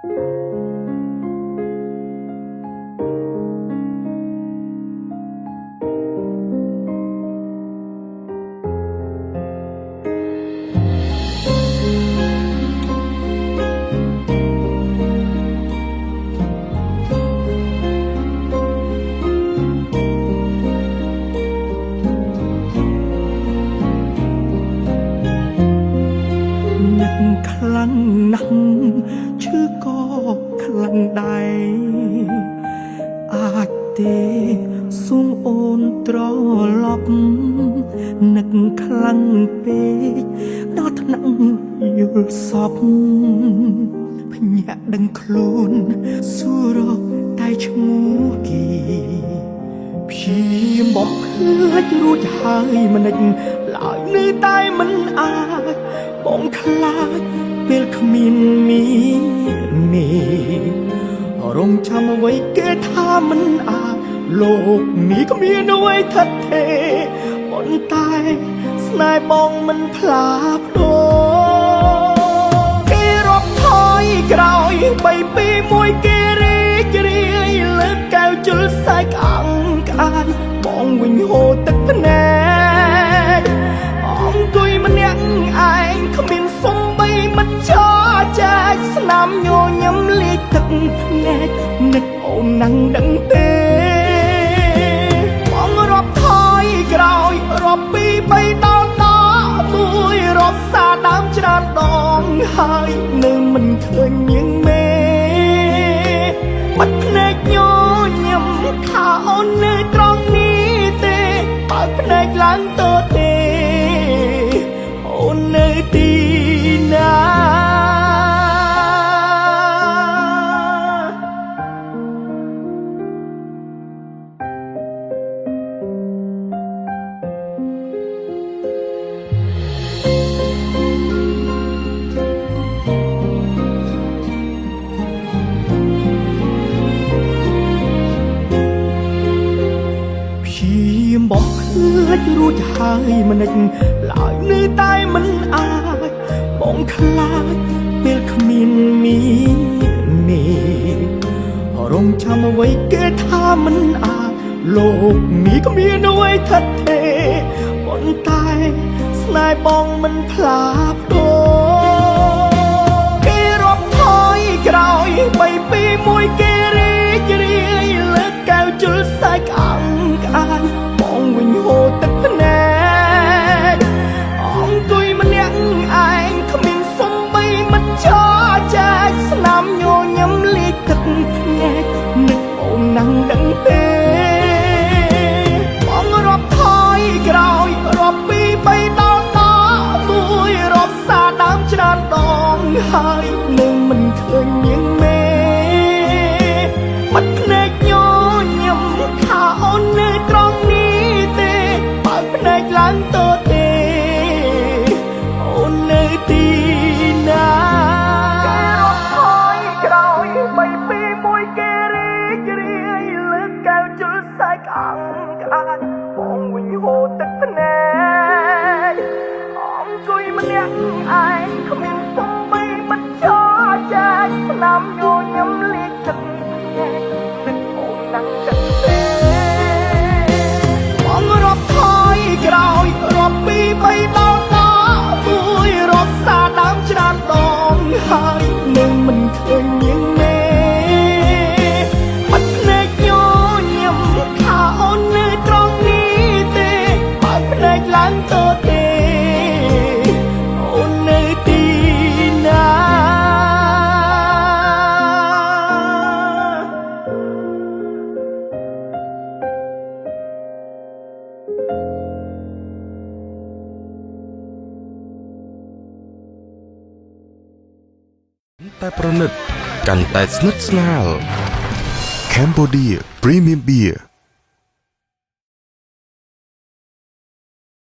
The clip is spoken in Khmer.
នឹកខ្លាំងណាស់ឈឺក៏ខ្លាំងដែរអាចទេសូមអូនត្រឡប់នឹកខ្លាំងពេកដល់ថ្នាក់យល់សពភ្ញាក់ដឹងខ្លួនសួររកតែឈ្មោះគេព្យាយាមបំភ្លេចរួចហើយមិននិចឡើយនៅតែមិនអាចបងខ្លាចពេលគ្មាននេះរងចាំអ្វីគេថាមិនអាចលោកនេះគ្មានអ្វីថិតទេប៉ុន្តែស្នេហ៍បងមិនផ្លាប្ដូរគេរាប់ថយក្រោយ3 2 1គេរីករាយលើកកែវជុលសាយក្អាំងក្អាយបងវិញហូរទឹកភ្នែកអង្គុយម្នាក់ឯងគ្មានសំបីមិនចោចែកស្នាមញញឹមលាយទឹកភ្នែកនឹកអូននឹងដឹងទេបងរាប់ថយក្រោយរាប់2 3ដល់1រាប់សារដើមច្រើនដងហើយនៅមិនឃើញនាងមេបាត់ភ្នែកញញឹមថាអូននៅត្រង់នេះទេបើភ្នែកឡើងទៅទេអូននៅទីណាបំភ្លេចរួចហើយមិននិចឡើយនៅតែមិនអាចបងខ្លាចពេលគ្មាននេះរងចាំអ្វីគេថាមិនអាចលោកនេះគ្មានអ្វីថិតទេប៉ុន្តែស្នេហ៍បងមិនផ្លាប្ដូរគេរាប់ថយក្រោយ3 2 1គេរីករាយលើកកែវជុលសាយក្អាំងក្អាយបងវិញហូរទឹកភ្នែកអង្គុយម្នាក់ឯងគ្មានសំបីមិនចោចែកស្នាមញញឹមលាយទឹកភ្នែកនឹកអូននឹងដឹងទេបងរាប់ថយក្រោយរាប់2 3ដល់1រាប់សារដើមច្រើនដងហើយនៅមិនឃើញនាងមេបាត់ភ្នែកញញឹមថាអូននៅត្រង់នេះទេបើភ្នែកឡើងទៅទេអូននៅទីណាគេរត់ថយក្រោយ3 2 1គេរីករាយលើកកែវជុលសាយក្អាំងក្អាយបងវិញហូរទឹកភ្នែកអង្គុយម្នាក់ឯងគ្មានសំបីមិនចោចែកស្នាមញញឹមលាយទឹកភ្នែកនឹកអូននឹងដឹងទេបងរាប់ថយក្រោយរាប់2 3ដល់1រាប់សារដើមច្រើនដងហើយនៅមិនឃើញនាងមេបាត់ភ្នែកញញឹមថាអូននៅត្រង់នេះទេបើភ្នែកឡើងទៅទេអូននៅទីណាតែប្រណិតកាន់តែស្និទ្ធស្នាល Cambodia Premium Beer